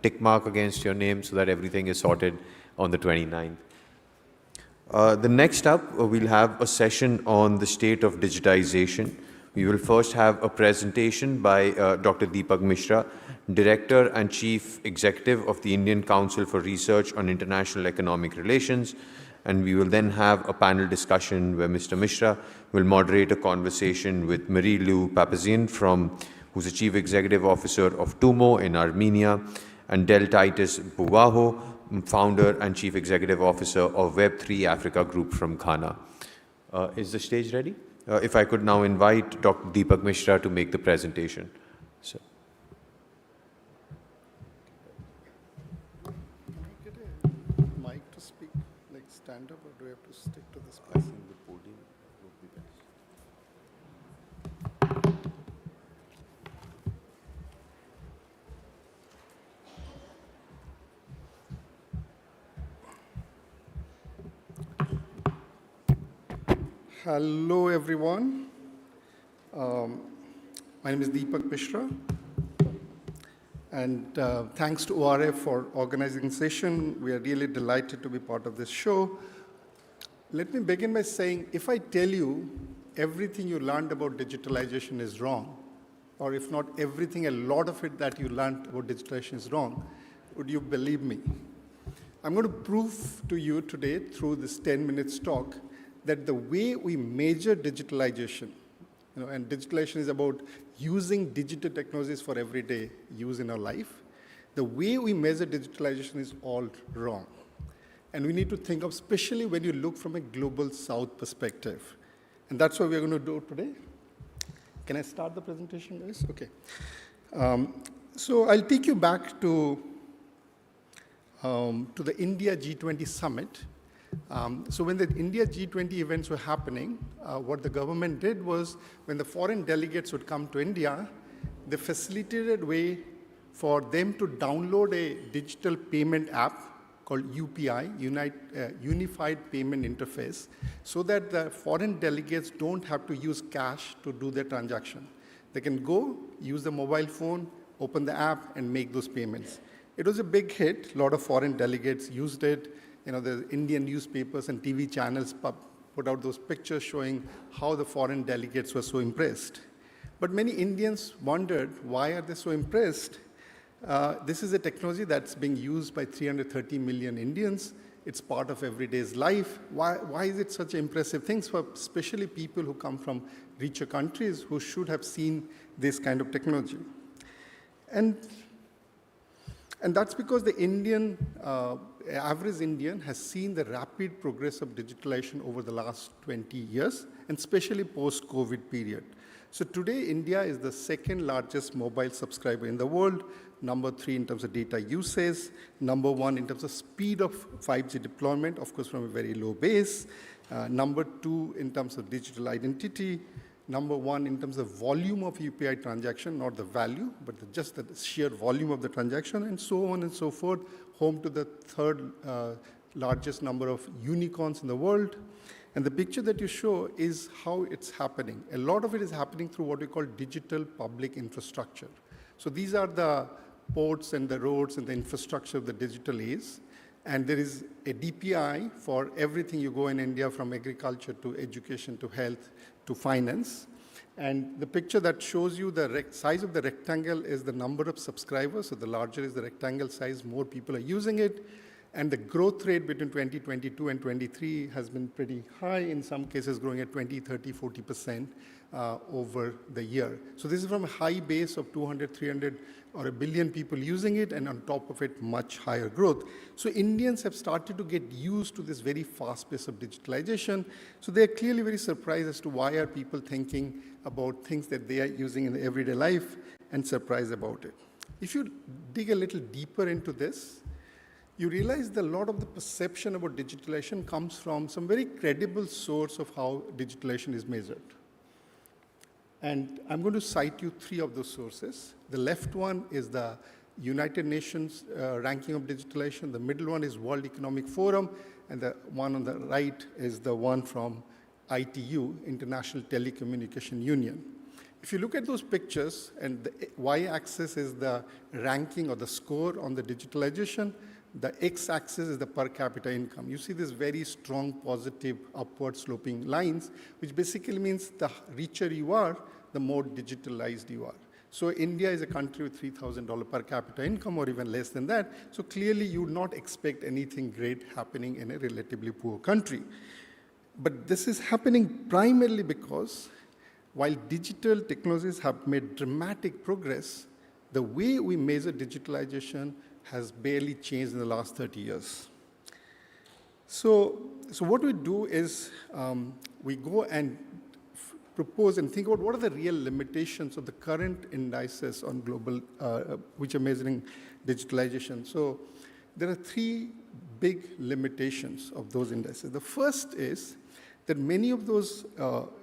tick mark against your name so that everything is sorted on the 29th. The next up, we'll have a session on the state of digitization. We will first have a presentation by Dr. Deepak Mishra, Director and Chief Executive of the Indian Council for Research on International Economic Relations. And we will then have a panel discussion where Mr. Mishra will moderate a conversation with Marie-Lou Papazian, who's the Chief Executive Officer of TUMO in Armenia, and Del Titus Buwaho, Founder and Chief Executive Officer of Web3 Africa Group from Ghana. Is the stage ready? If I could now invite Dr. Deepak Mishra to make the presentation. So. Can I get a mic to speak, like stand up, or do I have to stick to this place? I think the podium would be best. Hello, everyone. My name is Deepak Mishra, and thanks to ORF for organizing the session. We are really delighted to be part of this show. Let me begin by saying, if I tell you everything you learned about digitalization is wrong, or if not everything, a lot of it that you learned about digitalization is wrong, would you believe me? I'm going to prove to you today through this 10 minutes talk that the way we measure digitalization, and digitalization is about using digital technologies for everyday use in our life, the way we measure digitalization is all wrong. And we need to think of, especially when you look from a global south perspective. And that's what we're going to do today. Can I start the presentation, guys? Okay. So I'll take you back to the India G20 summit. So when the India G20 events were happening, what the government did was, when the foreign delegates would come to India, they facilitated a way for them to download a digital payment app called UPI, Unified Payment Interface, so that the foreign delegates don't have to use cash to do their transaction. They can go, use the mobile phone, open the app, and make those payments. It was a big hit. A lot of foreign delegates used it. The Indian newspapers and TV channels put out those pictures showing how the foreign delegates were so impressed. But many Indians wondered, why are they so impressed? This is a technology that's being used by 330 million Indians. It's part of everyday's life. Why is it such impressive things for especially people who come from richer countries who should have seen this kind of technology? And that's because the average Indian has seen the rapid progress of digitalization over the last 20 years, and especially post-COVID period. So today, India is the second largest mobile subscriber in the world, number 3 in terms of data usage, number 1 in terms of speed of 5G deployment, of course, from a very low base, number 2 in terms of digital identity, number 1 in terms of volume of UPI transaction, not the value, but just the sheer volume of the transaction, and so on and so forth, home to the third largest number of unicorns in the world. And the picture that you show is how it's happening. A lot of it is happening through what we call digital public infrastructure. So these are the ports and the roads and the infrastructure of the digital age. And there is a DPI for everything you go in India, from agriculture to education to health to finance. And the picture that shows you the size of the rectangle is the number of subscribers. So the larger is the rectangle size, more people are using it. And the growth rate between 2022 and 23 has been pretty high, in some cases growing at 20, 30, 40% over the year. So this is from a high base of 200, 300, or 1 billion people using it, and on top of it, much higher growth. So Indians have started to get used to this very fast pace of digitalization. So they're clearly very surprised as to why are people thinking about things that they are using in their everyday life, and surprised about it. If you dig a little deeper into this, you realize that a lot of the perception about digitalization comes from some very credible source of how digitalization is measured. And I'm going to cite you 3 of those sources. The left one is the United Nations ranking of digitalization. The middle one is World Economic Forum. And the one on the right is the one from ITU, International Telecommunication Union. if you look at those pictures, and the y-axis is the ranking or the score on the digitalization, the x-axis is the per capita income. You see this very strong positive upward sloping lines, which basically means the richer you are, the more digitalized you are. So India is a country with $3,000 per capita income or even less than that. So clearly you would not expect anything great happening in a relatively poor country. But this is happening primarily because while digital technologies have made dramatic progress, the way we measure digitalization has barely changed in the last 30 years. So what we do is we go and propose and think about what are the real limitations of the current indices on global, which are measuring digitalization. So there are three big limitations of those indices. The first is that many of those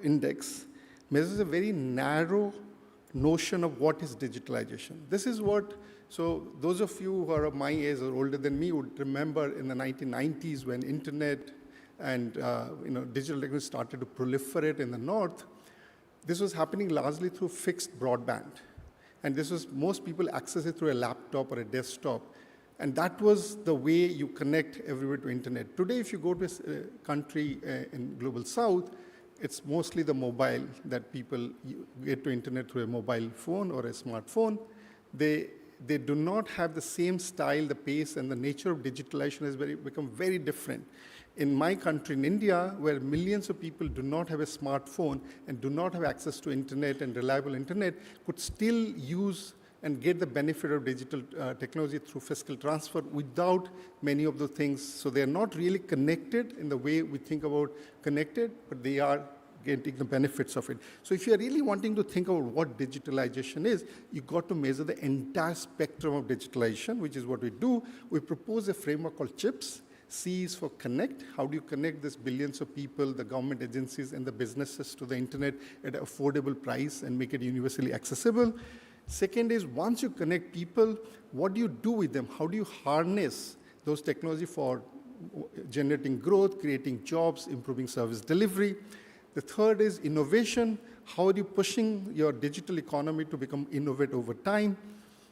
index measures a very narrow notion of what is digitalization. This is what, so those of you who are of my age or older than me would remember in the 1990s when internet and digital technology started to proliferate in the north. This was happening largely through fixed broadband. And this was, most people access it through a laptop or a desktop. And that was the way you connect everywhere to internet. Today, if you go to a country in global south, it's mostly the mobile that people get to internet through a mobile phone or a smartphone. They do not have the same style, the pace, and the nature of digitalization has become very different. In my country, in India, where millions of people do not have a smartphone and do not have access to internet and reliable internet, could still use and get the benefit of digital technology through fiscal transfer without many of the things. So they're not really connected in the way we think about connected, but they are getting the benefits of it. So if you're really wanting to think about what digitalization is, you've got to measure the entire spectrum of digitalization, which is what we do. We propose a framework called CHIPS. C is for connect. How do you connect these billions of people, the government agencies, and the businesses to the internet at an affordable price and make it universally accessible? Second is, once you connect people, what do you do with them? How do you harness those technology for generating growth, creating jobs, improving service delivery? The third is innovation. How are you pushing your digital economy to become innovate over time?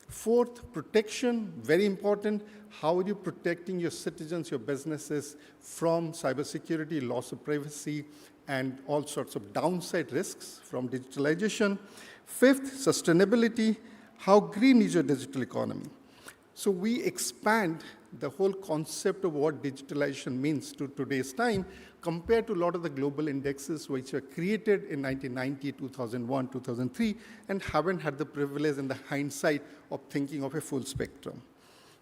Fourth, protection, very important. How are you protecting your citizens, your businesses from cybersecurity, loss of privacy, and all sorts of downside risks from digitalization? Fifth, sustainability. How green is your digital economy? So we expand the whole concept of what digitalization means to today's time compared to a lot of the global indexes which were created in 1990, 2001, 2003, and haven't had the privilege and the hindsight of thinking of a full spectrum.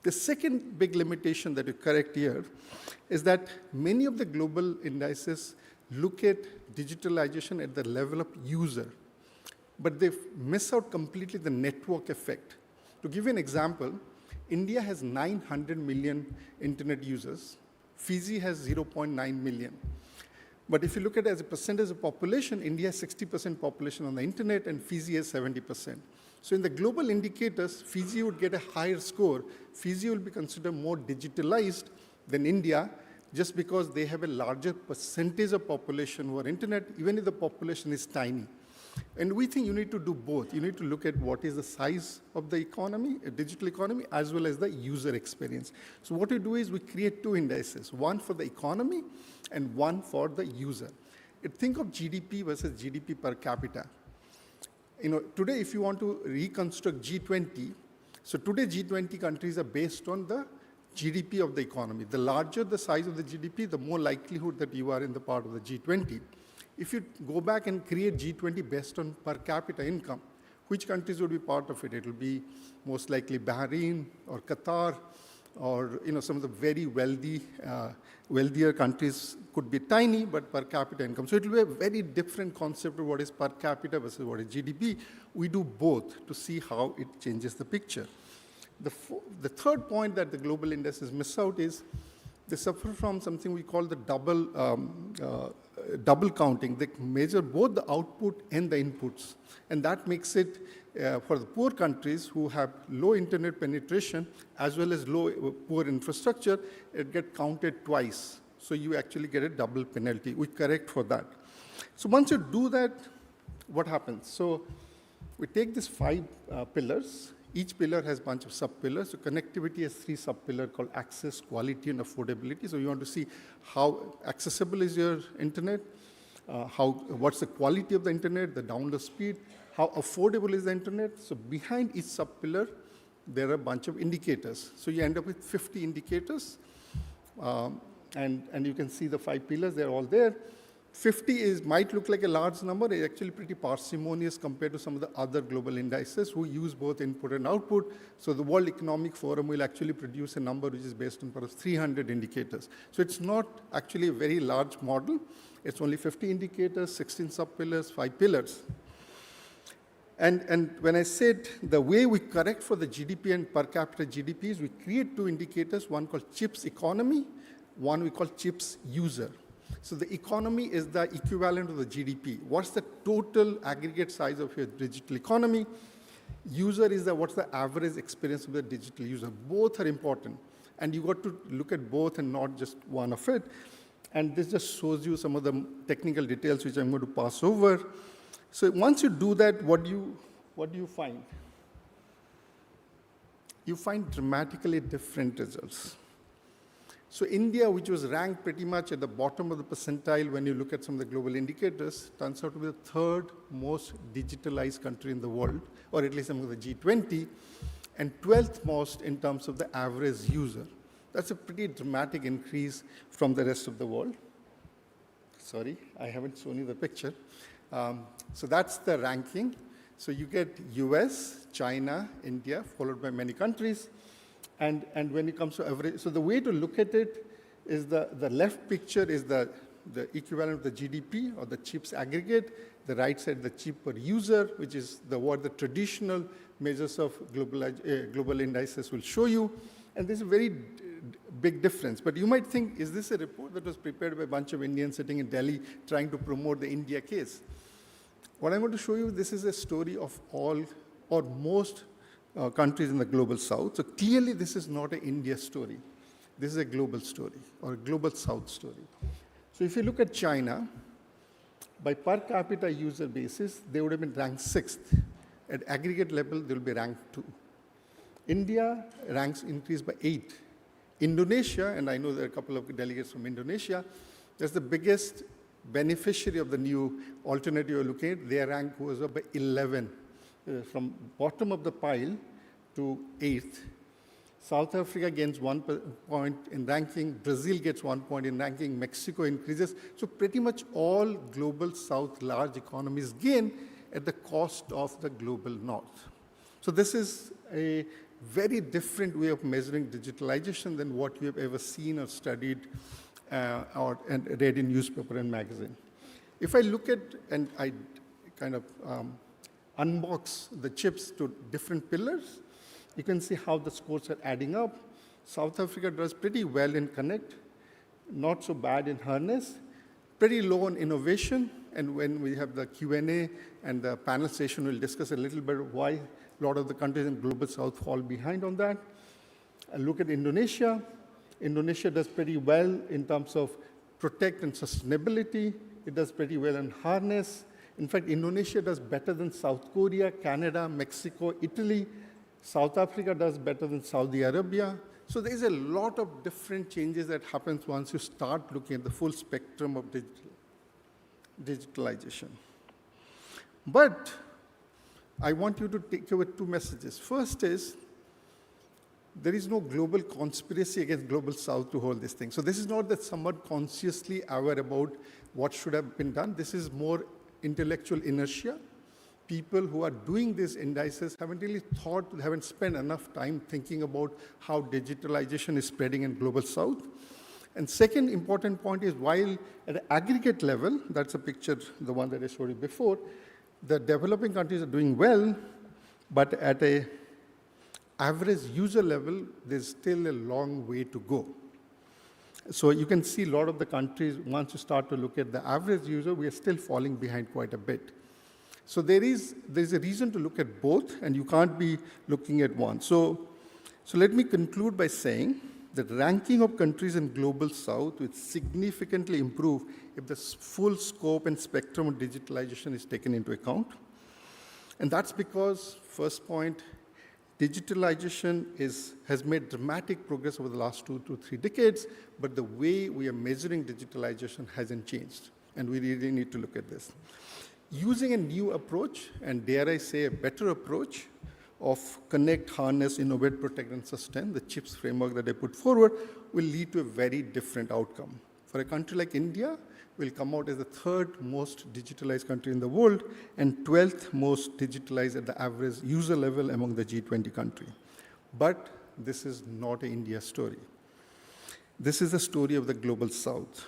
The second big limitation that you correct here is that many of the global indices look at digitalization at the level of user, but they miss out completely the network effect. To give you an example, India has 900 million internet users. Fiji has 0.9 million. But if you look at it as a percentage of population, India has 60% population on the internet and Fiji has 70%. So in the global indicators, Fiji would get a higher score. Fiji will be considered more digitalized than India just because they have a larger percentage of population who are internet, even if the population is tiny. And we think you need to do both. You need to look at what is the size of the economy, a digital economy, as well as the user experience. So what we do is we create two indices, one for the economy and one for the user. Think of GDP versus GDP per capita. Today, if you want to reconstruct G20, so today G20 countries are based on the GDP of the economy. The larger the size of the GDP, the more likelihood that you are in the part of the G20. If you go back and create G20 based on per capita income, which countries would be part of it? It will be most likely Bahrain or Qatar, or some of the very wealthier countries could be tiny, but per capita income. So it will be a very different concept of what is per capita versus what is GDP. We do both to see how it changes the picture. The third point that the global indices miss out is they suffer from something we call the double counting. They measure both the output and the inputs. And that makes it, for the poor countries who have low internet penetration, as well as poor infrastructure, it gets counted twice. So you actually get a double penalty. We correct for that. So once you do that, what happens? So We take these 5 pillars. Each pillar has a bunch of sub-pillars. So connectivity has 3 sub-pillars called access, quality, and affordability. So you want to see how accessible is your internet, what's the quality of the internet, the download speed, how affordable is the internet. So behind each sub-pillar, there are a bunch of indicators. So you end up with 50 indicators. And you can see the 5 pillars, they're all there. 50 might look like a large number. It's actually pretty parsimonious compared to some of the other global indices who use both input and output. So the World Economic Forum will actually produce a number which is based on perhaps 300 indicators. So it's not actually a very large model. It's only 50 indicators, 16 sub-pillars, 5 pillars. And when I said the way we correct for the GDP and per capita GDPs, we create 2 indicators, one called CHIPS economy, one we call CHIPS user. So the economy is the equivalent of the GDP. What's the total aggregate size of your digital economy? User is what's the average experience of the digital user. Both are important. And you got to look at both and not just one of it. And this just shows you some of the technical details which I'm going to pass over. So once you do that, what do you find? You find dramatically different results. So India, which was ranked pretty much at the bottom of the percentile when you look at some of the global indicators, turns out to be the 3rd most digitalized country in the world, or at least among the G20, and 12th most in terms of the average user. That's a pretty dramatic increase from the rest of the world. Sorry, I haven't shown you the picture. So that's the ranking. So you get US, China, India, followed by many countries. And when it comes to average, so the way to look at it is the left picture is the equivalent of the GDP or the CHIPS aggregate. The right side, the chip per user, which is what the traditional measures of global indices will show you. And there's a very big difference. But you might think, is this a report that was prepared by a bunch of Indians sitting in Delhi trying to promote the India case? What I'm going to show you, this is a story of all or most countries in the global south. So clearly this is not an India story. This is a global story or a global south story. So if you look at China, by per capita user basis, they would have been ranked 6th. At aggregate level, they will be ranked 2. India ranks increased by 8. Indonesia, and I know there are a couple of delegates from Indonesia, that's the biggest beneficiary of the new alternative you're looking at. Their rank goes up by 11. From bottom of the pile to 8th. South Africa gains 1 point in ranking. Brazil gets 1 point in ranking. Mexico increases. So pretty much all global south large economies gain at the cost of the global north. So this is a very different way of measuring digitalization than what you have ever seen or studied and read in newspaper and magazine. If I look at, and I kind of unbox the chips to different pillars, you can see how the scores are adding up. South Africa does pretty well in Connect, not so bad in Harness, pretty low on innovation, and when we have the Q&A and the panel session, we'll discuss a little bit why a lot of the countries in Global South fall behind on that. Look at Indonesia. Indonesia does pretty well in terms of protect and sustainability. It does pretty well in Harness. In fact, Indonesia does better than South Korea, Canada, Mexico, Italy. South Africa does better than Saudi Arabia. So there's a lot of different changes that happens once you start looking at the full spectrum of digitalization. But I want you to take away 2 messages. First is, there is no global conspiracy against Global South to hold this thing. So this is not that someone consciously aware about what should have been done. This is more intellectual inertia. People who are doing these indices haven't really haven't spent enough time thinking about how digitalization is spreading in Global South. And second important point is, while at an aggregate level, that's a picture, the one that I showed you before, the developing countries are doing well, but at a average user level, there's still a long way to go. So you can see a lot of the countries, once you start to look at the average user, we are still falling behind quite a bit. So there's a reason to look at both, and you can't be looking at one. So let me conclude by saying that ranking of countries in Global South will significantly improve if the full scope and spectrum of digitalization is taken into account. And that's because, first point, digitalization has made dramatic progress over the last 2 to 3 decades, but the way we are measuring digitalization hasn't changed, and we really need to look at this. Using a new approach, and dare I say a better approach, of connect, harness, innovate, protect, and sustain, the CHIPS framework that I put forward, will lead to a very different outcome. For a country like India, we'll come out as the 3rd most digitalized country in the world and 12th most digitalized at the average user level among the G20 countries. But this is not an India story. This is a story of the Global South.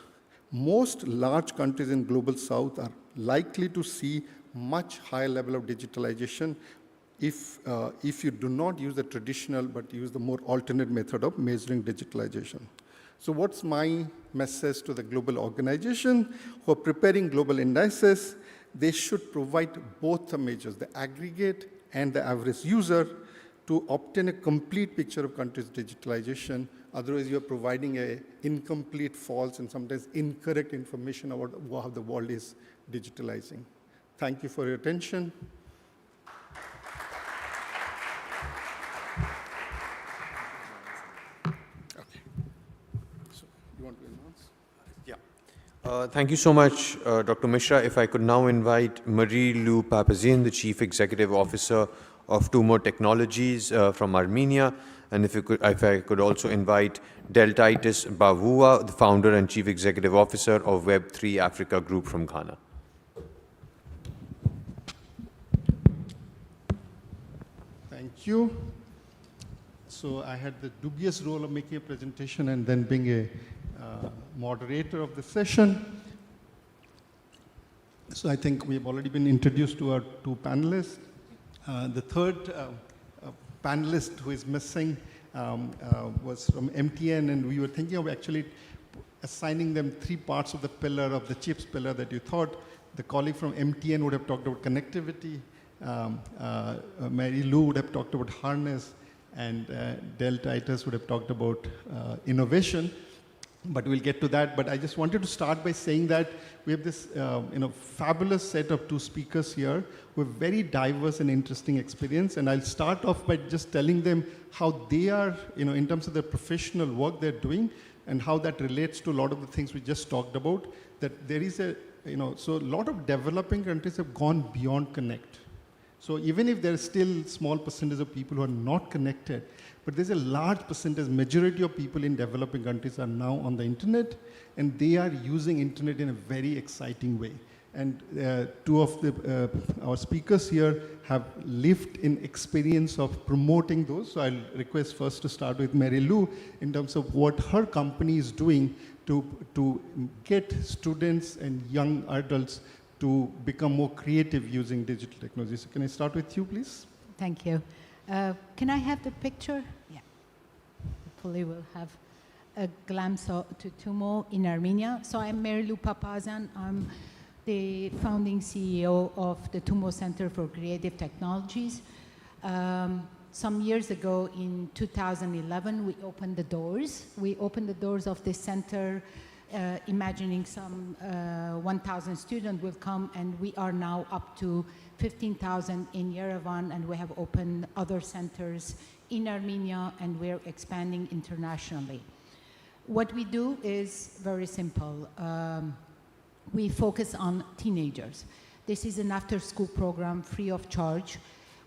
Most large countries in Global South are likely to see much higher level of digitalization if you do not use the traditional but use the more alternate method of measuring digitalization. So what's my message to the global organization who are preparing global indices? They should provide both the measures, the aggregate and the average user, to obtain a complete picture of countries' digitalization. Otherwise, you're providing an incomplete, false, and sometimes incorrect information about how the world is digitalizing. Thank you for your attention. Thank you so much, Dr. Mishra. If I could now invite Marie-Lou Papazian, the Chief Executive Officer of Tumor Technologies from Armenia, and if I could also invite Digitisation Bavua, the Founder and Chief Executive Officer of Web3 Africa Group from Ghana. Thank you. So I had the dubious role of making a presentation and then being a moderator of the session. So I think we've already been introduced to our 2 panelists. The third panelist who is missing was from MTN, and we were thinking of actually assigning them 3 parts of the pillar of the CHIPS pillar that you thought. The colleague from MTN would have talked about connectivity, Mary Lou would have talked about harness, and Del Titus would have talked about innovation. But we'll get to that. But I just wanted to start by saying that we have this fabulous set of 2 speakers here with very diverse and interesting experience. And I'll start off by just telling them how they are, in terms of their professional work they're doing and how that relates to a lot of the things we just talked about. That there is so a lot of developing countries have gone beyond connect. So even if there's still small percentage of people who are not connected, but there's a large percentage, majority of people in developing countries are now on the internet, and they are using internet in a very exciting way. And 2 of our speakers here have lived in experience of promoting those. So I'll request first to start with Mary Lou in terms of what her company is doing to get students and young adults to become more creative using digital technology. So can I start with you, please? Thank you. Can I have the picture? Yeah. Hopefully we'll have a glimpse to Tumor in Armenia. So I'm Mary-Lou Papazian. I'm the founding CEO of the Tumor Center for Creative Technologies. Some years ago, in 2011, we opened the doors. We opened the doors of this center, imagining some 1,000 students will come, and we are now up to 15,000 in Yerevan, and we have opened other centers in Armenia, and we're expanding internationally. What we do is very simple. We focus on teenagers. This is an after-school program free of charge,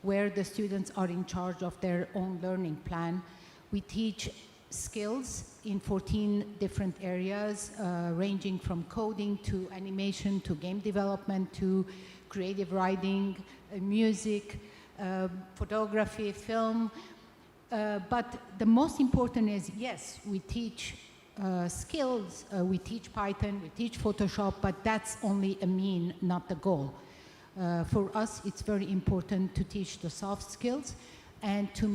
where the students are in charge of their own learning plan. We teach skills in 14 different areas, ranging from coding to animation to game development to creative writing, music, photography, film. But the most important is, yes, we teach skills, we teach Python, we teach Photoshop, but that's only a mean, not the goal. For us, it's very important to teach the soft skills and to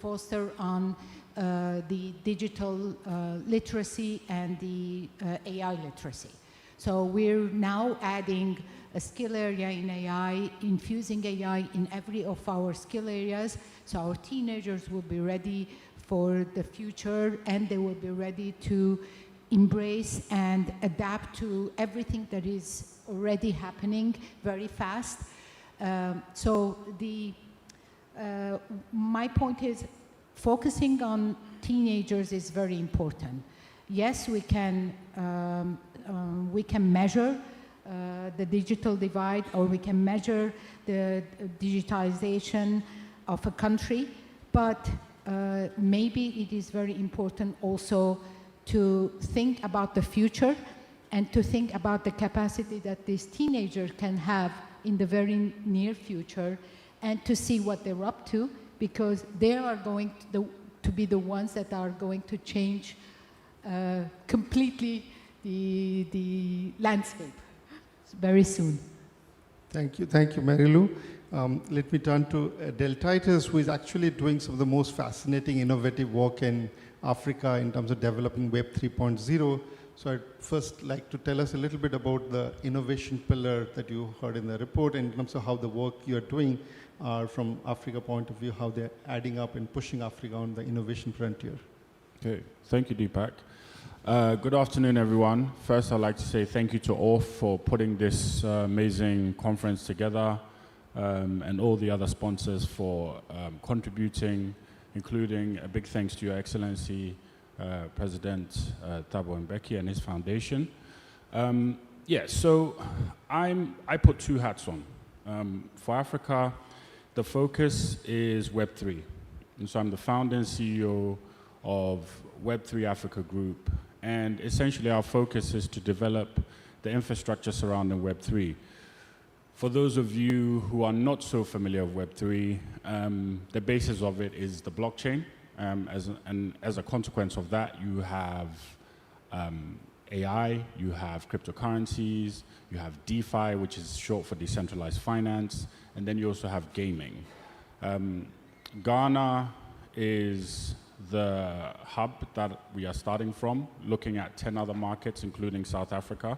foster on the digital literacy and the AI literacy. So we're now adding a skill area in AI, infusing AI in every of our skill areas, so our teenagers will be ready for the future, and they will be ready to embrace and adapt to everything that is already happening very fast. So my point is focusing on teenagers is very important. Yes, we can measure the digital divide, or we can measure the digitalization of a country, but maybe it is very important also to think about the future and to think about the capacity that this teenager can have in the very near future, and to see what they're up to, because they are going to be the ones that are going to change completely the landscape very soon. Thank you, Marilu. Let me turn to Digitisation, who is actually doing some of the most fascinating, innovative work in Africa in terms of developing Web 3.0. So I'd first like to tell us a little bit about the innovation pillar that you heard in the report, in terms of how the work you're doing from Africa point of view, how they're adding up and pushing Africa on the innovation frontier. Okay, thank you, Deepak. Good afternoon, everyone. First, I'd like to say thank you to all for putting this amazing conference together, and all the other sponsors for contributing, including a big thanks to Your Excellency, President Thabo Mbeki and his foundation. So I put two hats on. For Africa, the focus is Web3. And so I'm the founder and CEO of Web3 Africa Group. And essentially our focus is to develop the infrastructure surrounding Web3. For those of you who are not so familiar with Web3, the basis of it is the blockchain. And as a consequence of that, you have AI, you have cryptocurrencies, you have DeFi, which is short for decentralized finance, and then you also have gaming. Ghana is the hub that we are starting from, looking at 10 other markets, including South Africa.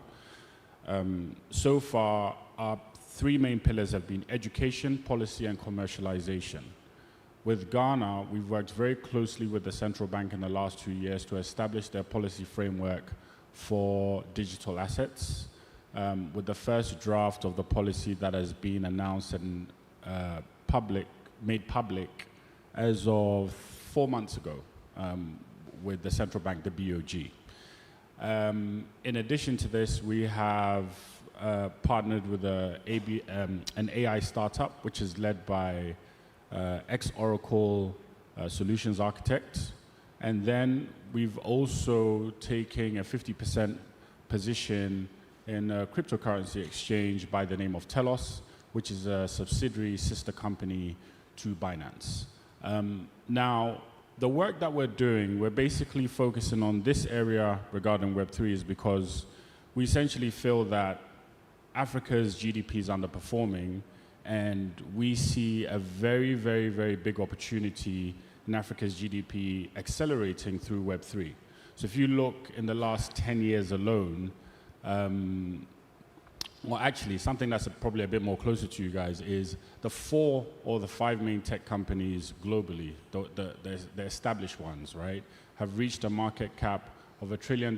So far, our three main pillars have been education, policy, and commercialization. With Ghana, we've worked very closely with the central bank in the last 2 years to establish their policy framework for digital assets, with the first draft of the policy that has been announced and made public as of 4 months ago, with the central bank, the BOG. In addition to this, we have partnered with an AI startup, which is led by ex-Oracle solutions architect. And then we've also taken a 50% position in a cryptocurrency exchange by the name of Telos, which is a subsidiary sister company to Binance. Now, the work that we're doing, we're basically focusing on this area regarding Web3 is because we essentially feel that Africa's GDP is underperforming, and we see a very, very, very big opportunity in Africa's GDP accelerating through Web3. So if you look in the last 10 years alone, well, actually, something that's probably a bit more closer to you guys is the 4 or the 5 main tech companies globally, the established ones, right, have reached a market cap of $1 trillion,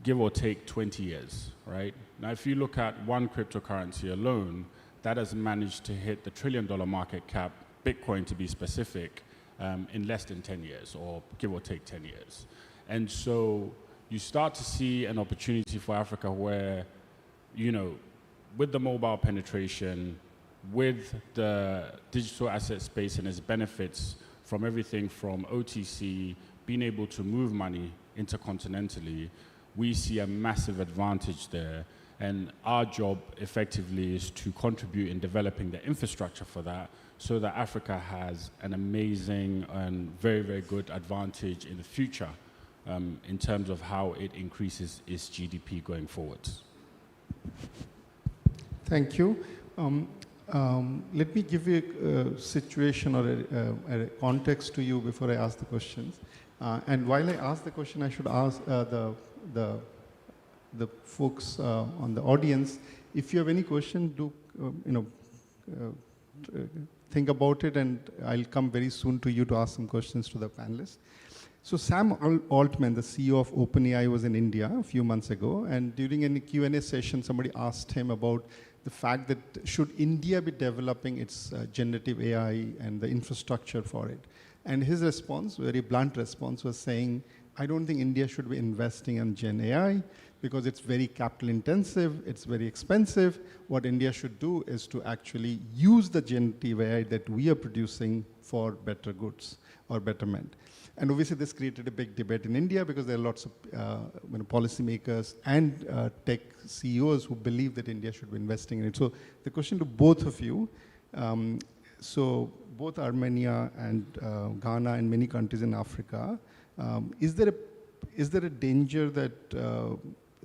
give or take 20 years, right? Now, if you look at one cryptocurrency alone, that has managed to hit the $1 trillion market cap, Bitcoin to be specific, in less than 10 years, or give or take 10 years. And so you start to see an opportunity for Africa where, you know, with the mobile penetration, with the digital asset space and its benefits from everything from OTC, being able to move money intercontinentally, we see a massive advantage there. And our job effectively is to contribute in developing the infrastructure for that, so that Africa has an amazing and very, very good advantage in the future in terms of how it increases its GDP going forwards. Thank you. Let me give you a situation or a context to you before I ask the questions. And while I ask the question, I should ask the folks on the audience, if you have any question, do think about it, and I'll come very soon to you to ask some questions to the panelists. So Sam Altman, the CEO of OpenAI, was in India a few months ago, and during a Q&A session, somebody asked him about the fact that should India be developing its generative AI and the infrastructure for it. And his response, very blunt response, was saying, I don't think India should be investing in Gen AI because it's very capital intensive, it's very expensive. What India should do is to actually use the generative AI that we are producing for better goods or betterment. And obviously this created a big debate in India because there are lots of policymakers and tech CEOs who believe that India should be investing in it. So the question to both of you, so both Armenia and Ghana and many countries in Africa, is there a danger that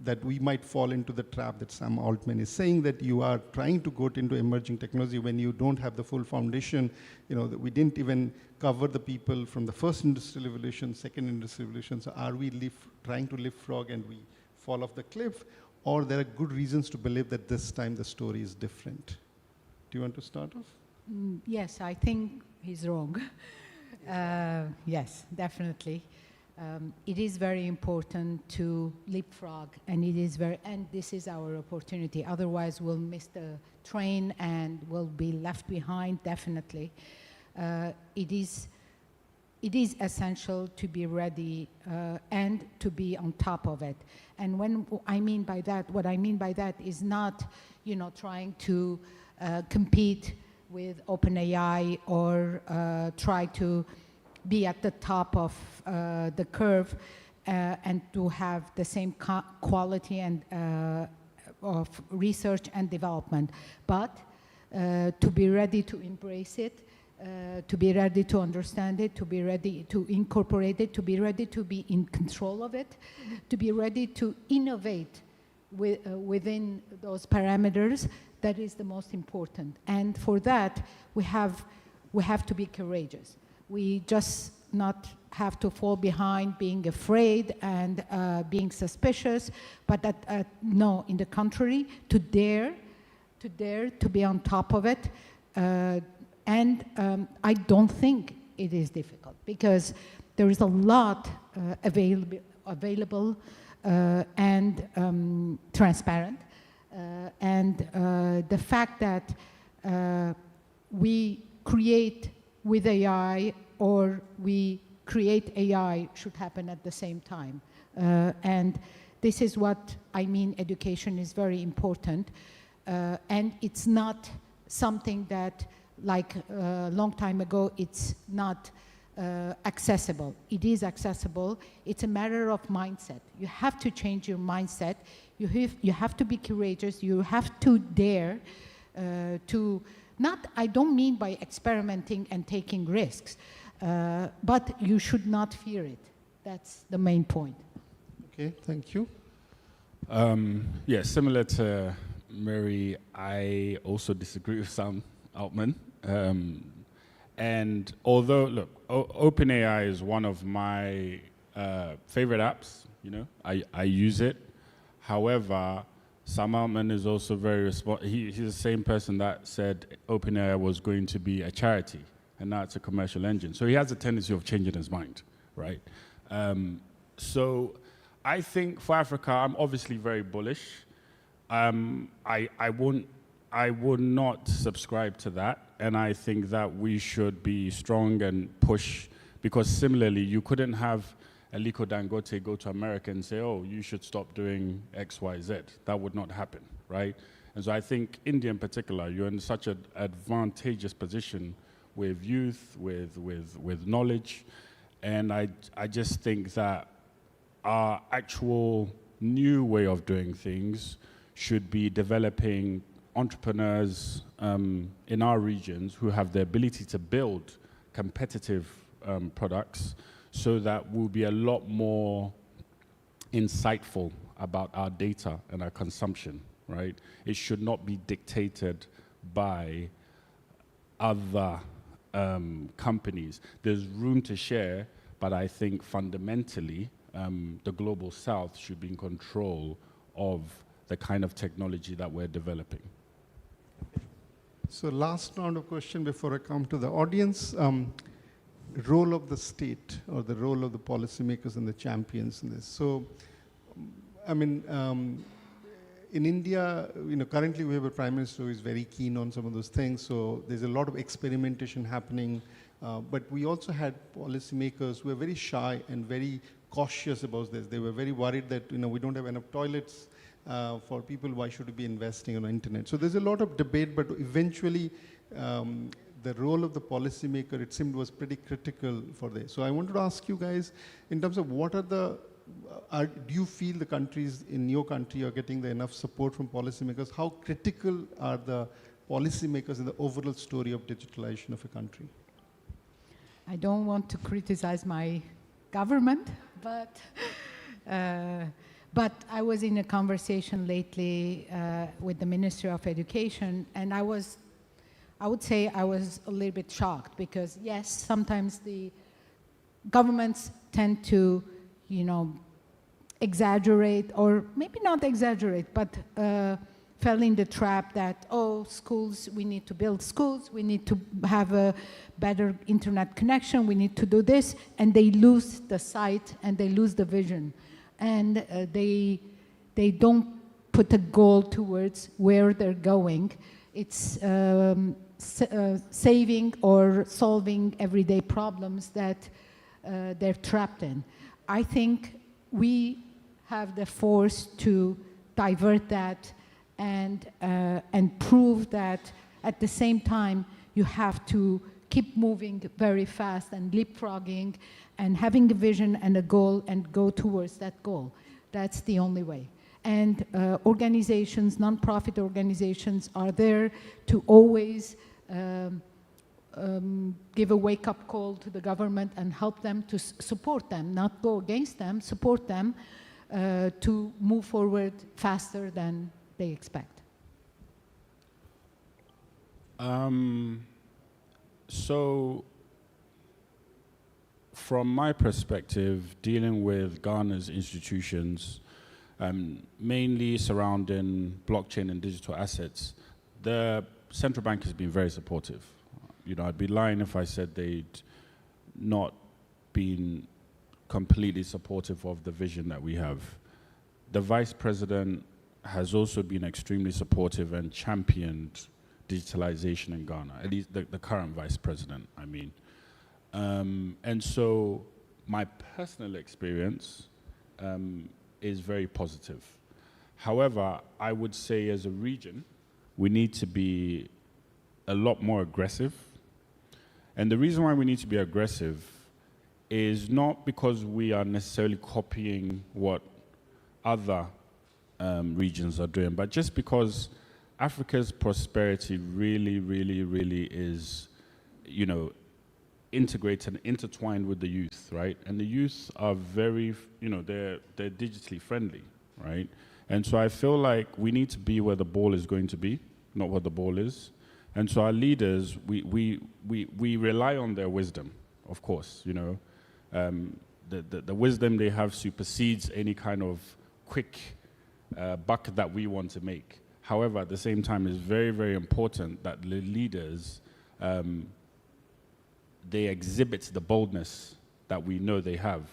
that we might fall into the trap that Sam Altman is saying, that you are trying to go into emerging technology when you don't have the full foundation? You know, that we didn't even cover the people from the first industrial revolution, second industrial revolution. So are we trying to leapfrog and we fall off the cliff? Or there are good reasons to believe that this time the story is different? Do you want to start off? Yes, I think he's wrong. Yes, definitely. It is very important to leapfrog, and this is our opportunity. Otherwise, we'll miss the train and we'll be left behind. Definitely, it is essential to be ready and to be on top of it. And what I mean by that is not, trying to compete with OpenAI or try to be at the top of the curve and to have the same quality and of research and development, but to be ready to embrace it, to be ready to understand it, to be ready to incorporate it, to be ready to be in control of it, to be ready to innovate within those parameters. That is the most important. And for that, we have to be courageous. We just not have to fall behind being afraid and being suspicious, but no, in the contrary, to dare to be on top of it. And I don't think it is difficult because there is a lot available and transparent. And the fact that we create with AI or we create AI should happen at the same time. And this is what I mean, education is very important. And it's not something that, like a long time ago, it's not accessible. It is accessible. It's a matter of mindset. You have to change your mindset. You have to be courageous. You have to dare to, I don't mean by experimenting and taking risks, but you should not fear it. That's the main point. Okay, thank you. Yeah, similar to Mary, I also disagree with Sam Altman. And although, look, OpenAI is one of my favorite apps, I use it. However, Sam Altman is also very he's the same person that said OpenAI was going to be a charity, and now it's a commercial engine. So he has a tendency of changing his mind, right? So I think for Africa, I'm obviously very bullish. I would not subscribe to that, and I think that we should be strong and push, because similarly, you couldn't have Aliko Dangote go to America and say, oh, you should stop doing X, Y, Z. That would not happen, right? And so I think India in particular, you're in such an advantageous position with youth, with knowledge, and I just think that our actual new way of doing things should be developing entrepreneurs in our regions who have the ability to build competitive products, so that we'll be a lot more insightful about our data and our consumption, right? It should not be dictated by other companies. There's room to share, but I think fundamentally the global south should be in control of the kind of technology that we're developing. So last round of question before I come to the audience. Role of the state or the role of the policymakers and the champions in this. So, I mean, in India, currently we have a prime minister who is very keen on some of those things. So there's a lot of experimentation happening. But we also had policymakers who were very shy and very cautious about this. They were very worried that we don't have enough toilets for people. Why should we be investing on the internet? So there's a lot of debate, but eventually the role of the policymaker, it seemed, was pretty critical for this. So I wanted to ask you guys, in terms of what are the, do you feel the countries in your country are getting enough support from policymakers? How critical are the policymakers in the overall story of digitalization of a country? I don't want to criticize my government, but I was in a conversation lately with the Ministry of Education, and I would say I was a little bit shocked, because yes, sometimes the governments tend to, exaggerate, or maybe not exaggerate, but fell in the trap that, oh, schools, we need to build schools, we need to have a better internet connection, we need to do this, and they lose the sight and they lose the vision. And they don't put a goal towards where they're going. It's saving or solving everyday problems that they're trapped in. I think we have the force to divert that and prove that at the same time you have to keep moving very fast and leapfrogging and having a vision and a goal and go towards that goal. That's the only way. And organizations, non-profit organizations, are there to always give a wake-up call to the government and help them, to support them, not go against them, support them to move forward faster than they expect. So, from my perspective, dealing with Ghana's institutions, mainly surrounding blockchain and digital assets, the central bank has been very supportive. I'd be lying if I said they'd not been completely supportive of the vision that we have. The vice president has also been extremely supportive and championed digitalisation in Ghana, at least the current vice president, I mean. And so my personal experience is very positive. However, I would say as a region, we need to be a lot more aggressive. And the reason why we need to be aggressive is not because we are necessarily copying what other regions are doing, but just because Africa's prosperity really, really, really is, integrated and intertwined with the youth, right? And the youth are very, they're digitally friendly, right? And so I feel like we need to be where the ball is going to be, not what the ball is. And so our leaders, we rely on their wisdom, of course, the wisdom they have supersedes any kind of quick buck that we want to make. However, at the same time, it's very, very important that the leaders, they exhibit the boldness that we know they have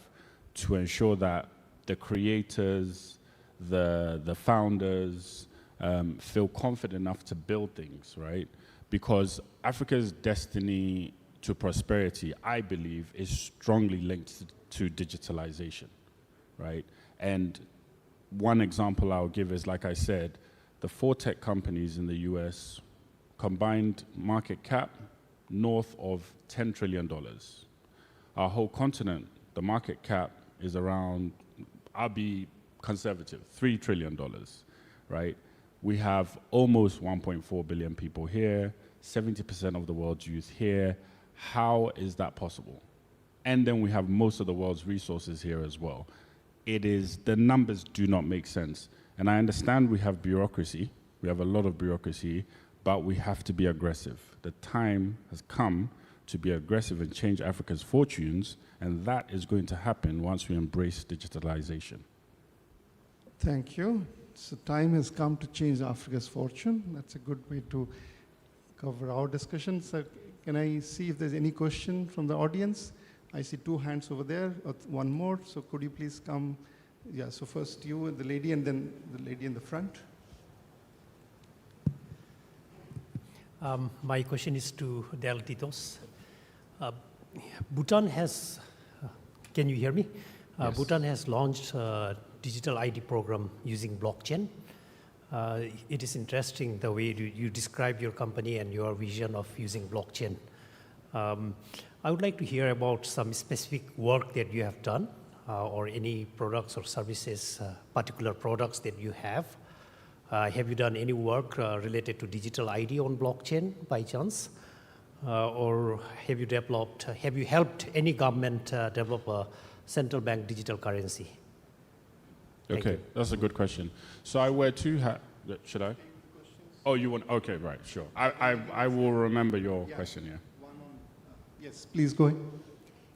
to ensure that the creators, the founders feel confident enough to build things, right? Because Africa's destiny to prosperity, I believe, is strongly linked to digitalization, right? And one example I'll give is, like I said, the 4 tech companies in the US combined market cap north of $10 trillion. Our whole continent, the market cap is around, I'll be conservative, $3 trillion, right? We have almost 1.4 billion people here, 70% of the world's youth here. How is that possible? And then we have most of the world's resources here as well. The numbers do not make sense. And I understand we have bureaucracy, we have a lot of bureaucracy, but we have to be aggressive. The time has come to be aggressive and change Africa's fortunes, and that is going to happen once we embrace digitalization. Thank you. So time has come to change Africa's fortune. That's a good way to cover our discussion. So can I see if there's any question from the audience? I see 2 hands over there, one more. So could you please come? Yeah, so first you, the lady, and then the lady in the front. My question is to Del Titos. Bhutan has, can you hear me? Yes. Bhutan has launched a digital ID program using blockchain. It is interesting the way you describe your company and your vision of using blockchain. I would like to hear about some specific work that you have done or any products or services, particular products that you have. Have you done any work related to digital ID on blockchain by chance? Or have you helped any government develop a central bank digital currency? Thank Okay, you. that's a good question. So I wear two hats. Should I? Oh, you want? Okay, right, sure. I will remember your question. Yeah. Yes, please go ahead.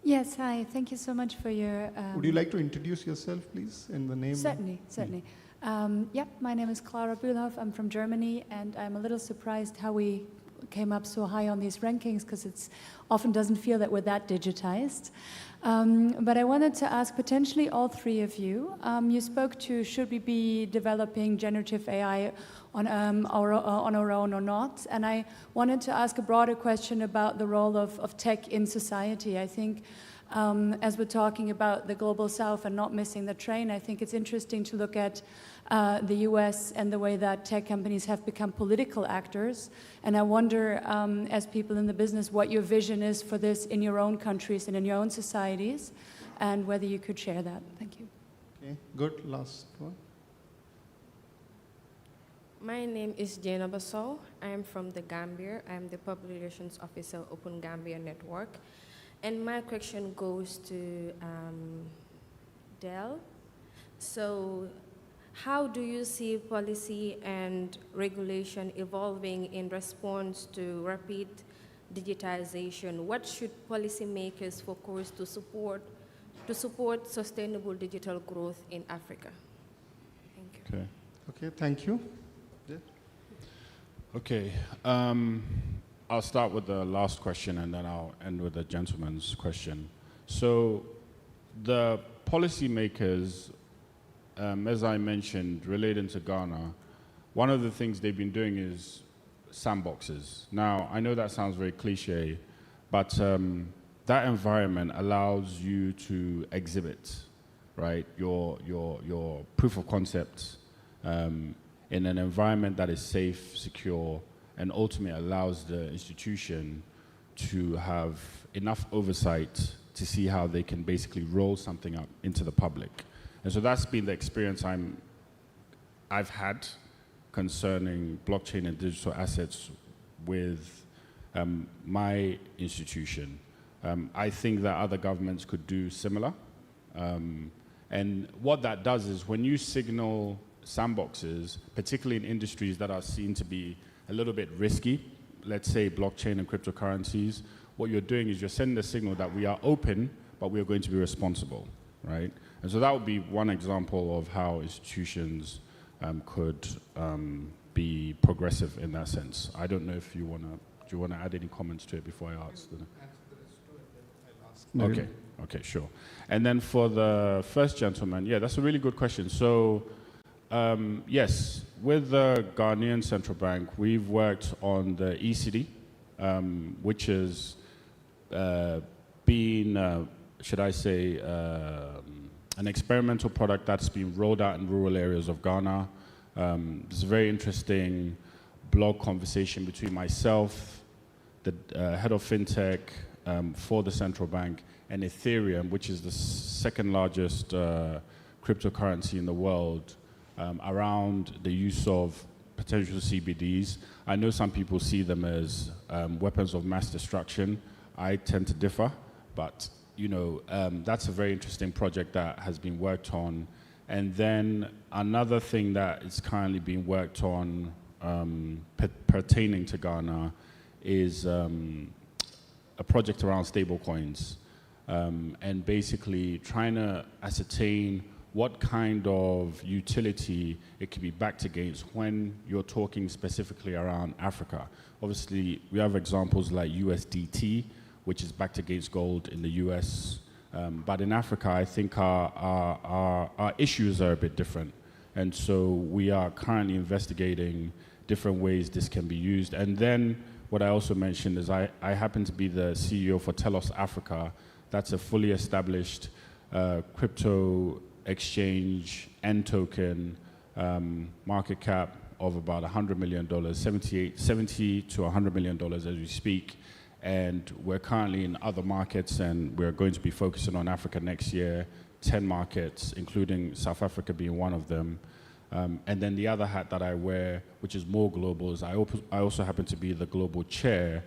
Yes, hi. Thank you so much for your... Would you like to introduce yourself, please, and the name? Certainly, certainly. Yep, my name is Clara Bühlhoff. I'm from Germany, and I'm a little surprised how we came up so high on these rankings, because it often doesn't feel that we're that digitized. But I wanted to ask potentially all three of you. You spoke to should we be developing generative AI on our own or not? And I wanted to ask a broader question about the role of tech in society. I think as we're talking about the global south and not missing the train, I think it's interesting to look at the US and the way that tech companies have become political actors. And I wonder, as people in the business, what your vision is for this in your own countries and in your own societies, and whether you could share that. Thank you. Okay, good. Last one. My name is Jana Basso. I am from the Gambia. I am the Public Relations Officer, Open Gambia Network. And my question goes to Del. So how do you see policy and regulation evolving in response to rapid digitization? What should policymakers focus to support sustainable digital growth in Africa? Thank you. Okay. Okay, thank you. Yeah. Okay. I'll start with the last question and then I'll end with the gentleman's question. So the policymakers, as I mentioned, relating to Ghana, one of the things they've been doing is sandboxes. Now, I know that sounds very cliche, but that environment allows you to exhibit, right, your proof of concept in an environment that is safe, secure, and ultimately allows the institution to have enough oversight to see how they can basically roll something up into the public. And so that's been the experience I've had concerning blockchain and digital assets with my institution. I think that other governments could do similar. And what that does is when you signal sandboxes, particularly in industries that are seen to be a little bit risky, let's say blockchain and cryptocurrencies, what you're doing is you're sending a signal that we are open, but we are going to be responsible, right? And so that would be one example of how institutions could be progressive in that sense. I don't know if you want to, do you want to add any comments to it before I ask? Okay, sure. And then for the first gentleman, yeah, that's a really good question. So, yes, with the Ghanaian Central Bank, we've worked on the ECD, which has been, should I say, an experimental product that's been rolled out in rural areas of Ghana. It's a very interesting blog conversation between myself, the head of fintech for the central bank, and Ethereum, which is the second largest cryptocurrency in the world, around the use of potential CBDs. I know some people see them as weapons of mass destruction. I tend to differ, but you know, that's a very interesting project that has been worked on. And then another thing that is currently being worked on pertaining to Ghana is a project around stablecoins, and basically trying to ascertain what kind of utility it can be backed against when you're talking specifically around Africa. Obviously, we have examples like USDT, which is backed against gold in the US. But in Africa, I think our issues are a bit different. And so we are currently investigating different ways this can be used. And then what I also mentioned is I happen to be the CEO for Telos Africa. That's a fully established crypto exchange and token market cap of about $100 million, 70 to $100 million as we speak. And we're currently in other markets, and we're going to be focusing on Africa next year, 10 markets, including South Africa being one of them. And then the other hat that I wear, which is more global, is I also happen to be the global chair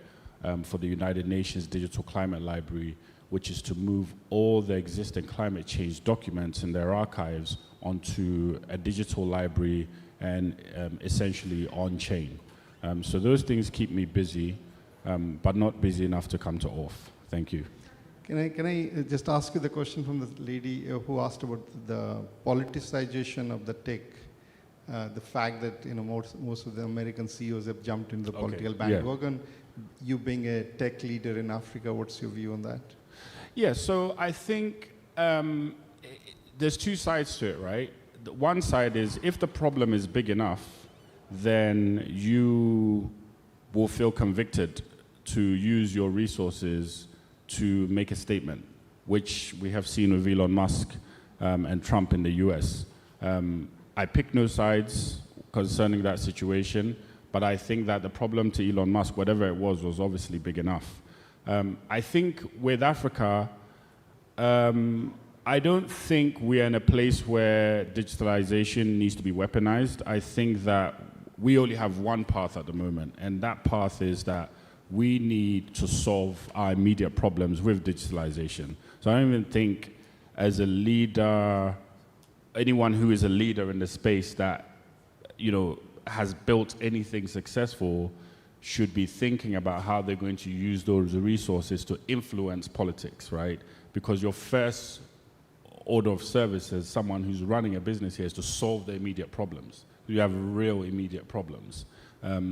for the United Nations Digital Climate Library, which is to move all the existing climate change documents in their archives onto a digital library and essentially on-chain. So those things keep me busy, but not busy enough to come to off. Thank you. Can I just ask you the question from the lady who asked about the politicization of the tech? The fact that most of the American CEOs have jumped into the political bandwagon. Yeah. You being a tech leader in Africa, what's your view on that? Yeah, so I think there's two sides to it, right? One side is if the problem is big enough, then you will feel convicted to use your resources to make a statement, which we have seen with Elon Musk and Trump in the US. I pick no sides concerning that situation, but I think that the problem to Elon Musk, whatever it was obviously big enough. I think with Africa, I don't think we are in a place where digitalization needs to be weaponized. I think that we only have one path at the moment, and that path is that we need to solve our immediate problems with digitalization. So I don't even think as a leader, anyone who is a leader in the space that, has built anything successful should be thinking about how they're going to use those resources to influence politics, right? Because your first order of service as someone who's running a business here is to solve the immediate problems. You have real immediate problems.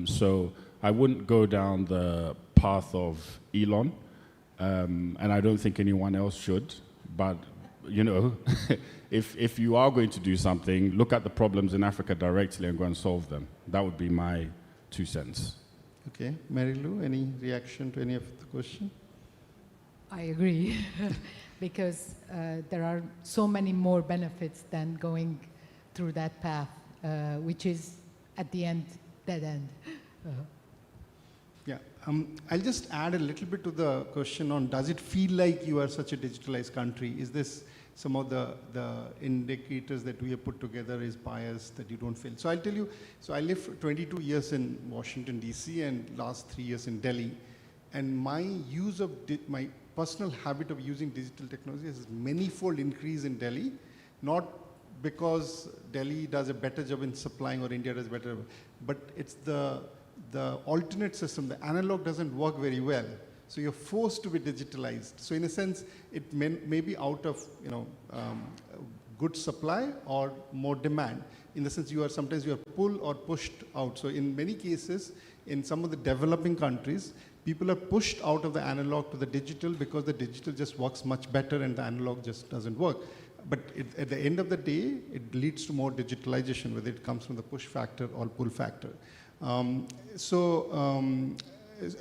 So I wouldn't go down the path of Elon, and I don't think anyone else should, but if you are going to do something, look at the problems in Africa directly and go and solve them. That would be my 2 cents. Okay, Mary Lou, any reaction to any of the question? I agree, because there are so many more benefits than going through that path, which is at the end, dead end. Yeah, I'll just add a little bit to the question on, does it feel like you are such a digitalized country? Is this some of the indicators that we have put together is bias that you don't feel? So I'll tell you, so I lived for 22 years in Washington, DC, and last 3 years in Delhi. And my use of, my personal habit of using digital technology has many-fold increase in Delhi, not because Delhi does a better job in supplying or India does better, but it's the alternate system. The analog doesn't work very well. So you're forced to be digitalized. So in a sense, it may be out of good supply or more demand. In the sense sometimes you are pulled or pushed out. So in many cases, in some of the developing countries, people are pushed out of the analog to the digital because the digital just works much better and the analog just doesn't work. But at the end of the day, it leads to more digitalization, whether it comes from the push factor or pull factor.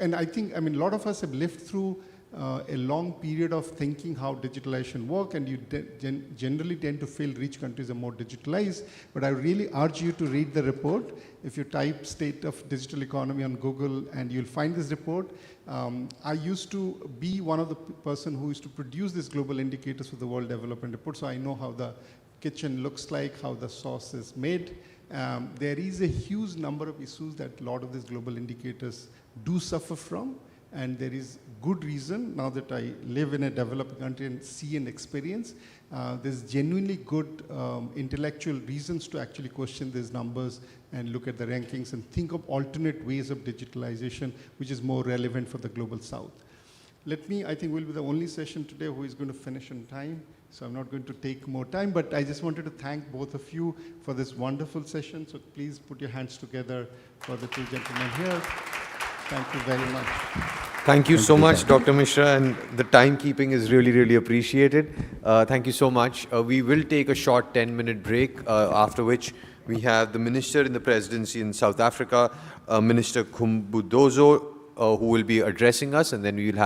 And I think, a lot of us have lived through a long period of thinking how digitalization works, and you generally tend to feel rich countries are more digitalized. But I really urge you to read the report. If you type State of Digital Economy on Google, and you'll find this report. I used to be one of the person who used to produce these global indicators for the World Development Report, so I know how the kitchen looks like, how the sauce is made. There is a huge number of issues that a lot of these global indicators do suffer from, and there is good reason, now that I live in a developing country and see and experience, there's genuinely good intellectual reasons to actually question these numbers and look at the rankings and think of alternate ways of digitalization, which is more relevant for the global south. I think we'll be the only session today who is going to finish on time, so I'm not going to take more time, but I just wanted to thank both of you for this wonderful session, so please put your hands together for the two gentlemen here. Thank you very much. Thank you so much, Dr. Mishra, and the timekeeping is really, really appreciated. Thank you so much. We will take a short 10-minute break, after which we have the Minister in the Presidency in South Africa, Minister Khumbudzo who will be addressing us, and then we will have